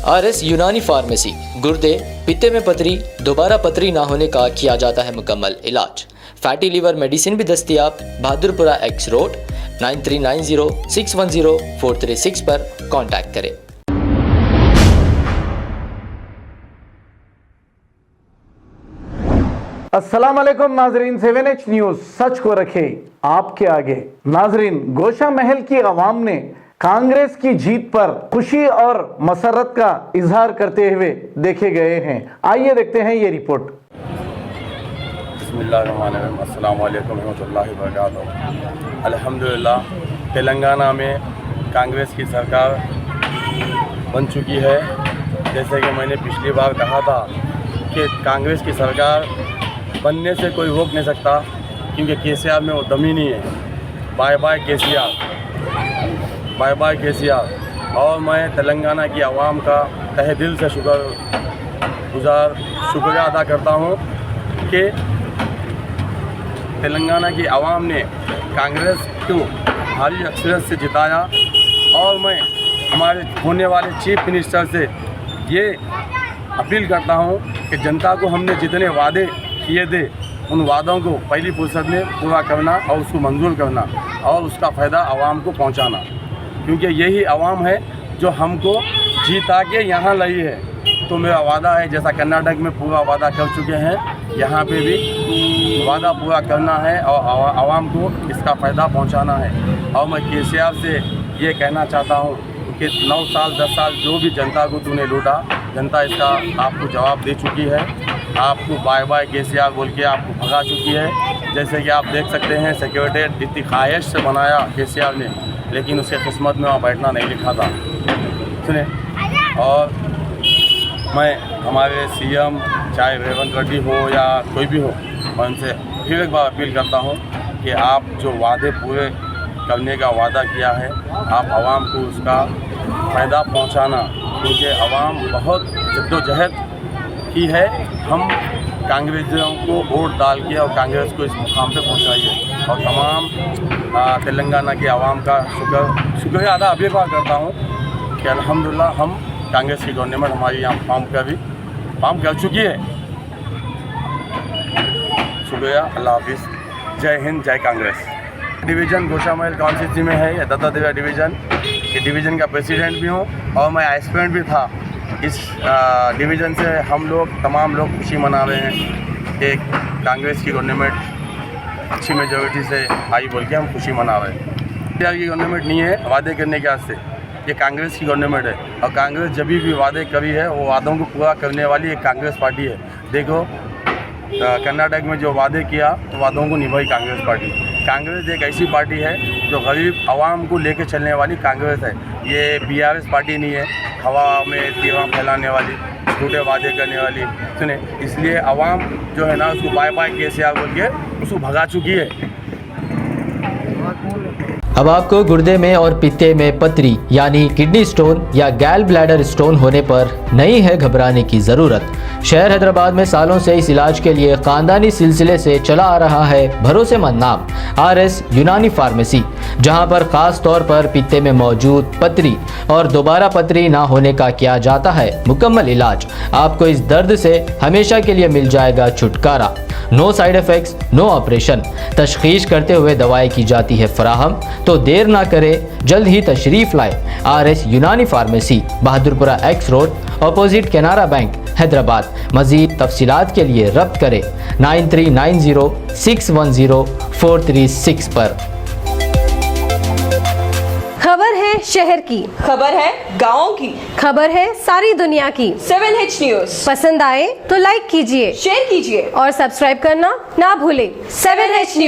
RS यूनानी pharmacy, गुर्दे, पित्ते में पथरी, दोबारा पथरी ना होने का किया जाता है मुकम्मल इलाज। फैटी लीवर मेडिसिन भी दस्तयाब। बहादुरपुरा X रोड 9390610436 पर कांटेक्ट करें। अस्सलाम वालेकुम नाजरीन, 7H न्यूज सच को रखे आपके आगे। नाजरीन, गोशा महल की अवाम ने कांग्रेस की जीत पर खुशी और मसरत का इजहार करते हुए देखे गए हैं। आइए देखते हैं ये रिपोर्ट। बिस्मिल्लाहिर्रहमानिर्रहीम, अस्सलाम वालेकुम रहमतुल्लाहि व बरकातुहू। अल्हम्दुलिल्लाह, तेलंगाना में कांग्रेस की सरकार बन चुकी है। जैसे कि मैंने पिछली बार कहा था कि कांग्रेस की सरकार बनने से कोई रोक नहीं सकता, क्योंकि केसीआर में वो दम ही नहीं है। Bye bye KCR, bye bye KCR. और मैं तेलंगाना की आवाम का तहे दिल से शुक्रिया अदा करता हूँ कि तेलंगाना की आवाम ने कांग्रेस को भारी अक्सरियत से जिताया। और मैं हमारे होने वाले चीफ मिनिस्टर से ये अपील करता हूँ कि जनता को हमने जितने वादे किए थे, उन वादों को पहली फुर्सत में पूरा करना और उसको मंजूर करना और उसका फ़ायदा आवाम को पहुँचाना, क्योंकि यही आवाम है जो हमको जीता के यहाँ लाई है। तो मेरा वादा है, जैसा कर्नाटक में पूरा वादा कर चुके हैं, यहाँ पे भी वादा पूरा करना है और आवाम को इसका फ़ायदा पहुँचाना है। और मैं केसीआर से ये कहना चाहता हूँ कि 9 साल 10 साल जो भी जनता को तूने लूटा, जनता इसका आपको जवाब दे चुकी है। आपको बाय बाय केसीआर बोल के आपको भगा चुकी है। जैसे कि आप देख सकते हैं, सेक्रेटरीट इतनी ख्वाहिश से बनाया केसीआर ने, लेकिन उसके किस्मत में वहाँ बैठना नहीं लिखा था। सुने, और मैं हमारे CM चाहे रेवंत रेड्डी हो या कोई भी हो, मैं उनसे फिर एक बार अपील करता हूँ कि आप जो वादे पूरे करने का वादा किया है, आप आवाम को उसका फ़ायदा पहुँचाना, क्योंकि आवाम बहुत जद्दोजहद की है। हम कांग्रेसियों को वोट डाल के और कांग्रेस को इस मुकाम पे पहुँचाइए। और तमाम तेलंगाना की आवाम का शुक्रिया अदा अभी बार करता हूँ कि अल्हम्दुलिल्लाह हम कांग्रेस की गवर्नमेंट हमारी यहाँ फॉर्म कर चुकी है। शुक्रिया, अल्लाह हाफिज़, जय हिंद, जय कांग्रेस। डिवीज़न गोशा महल कॉन्स्टिट्यूंसी में है, ये दत्तात्रेय डिवीज़न। ये डिवीज़न का प्रेसिडेंट भी हूँ और मैं एस्पिरेंट भी था। इस डिवीज़न से हम लोग तमाम लोग खुशी मना रहे हैं कि कांग्रेस की गवर्नमेंट अच्छी मेजॉरिटी से आई बोल के हम खुशी मना रहे हैं। केसीआर की गवर्नमेंट नहीं है वादे करने के वास्ते, ये कांग्रेस की गवर्नमेंट है। और कांग्रेस जब भी वादे करी है, वो वादों को पूरा करने वाली एक कांग्रेस पार्टी है। देखो, कर्नाटक में जो वादे किया, तो वादों को निभाई कांग्रेस पार्टी। कांग्रेस एक ऐसी पार्टी है जो गरीब आवाम को लेके चलने वाली कांग्रेस है। ये BRS पार्टी नहीं है, हवा में दीवा फैलाने वाली, झूठे वादे करने वाली। सुने, इसलिए आवाम जो है ना, उसको बाय बाय केसीआर बोल के उसको भगा चुकी है। अब आपको गुर्दे में और पित्ते में पथरी यानी किडनी स्टोन या गैल ब्लैडर स्टोन होने पर नहीं है घबराने की ज़रूरत। शहर हैदराबाद में सालों से इस इलाज के लिए ख़ानदानी सिलसिले से चला आ रहा है भरोसेमंद नाम RS यूनानी फार्मेसी, जहां पर ख़ास तौर पर पित्ते में मौजूद पथरी और दोबारा पथरी ना होने का किया जाता है मुकम्मल इलाज। आपको इस दर्द से हमेशा के लिए मिल जाएगा छुटकारा। No side effects, no operation. तशखीस करते हुए दवाएं की जाती है फराहम। तो देर ना करें, जल्द ही तशरीफ़ लाए RS यूनानी pharmacy, Bahadurpura X road, opposite Canara bank, Hyderabad. मज़ीद तफसीलात के लिए रब्त करें 9390610436 पर। खबर है शहर की, खबर है गाँव की, खबर है सारी दुनिया की। 7H न्यूज पसंद आए तो लाइक कीजिए, शेयर कीजिए और सब्सक्राइब करना ना भूलें। 7H news.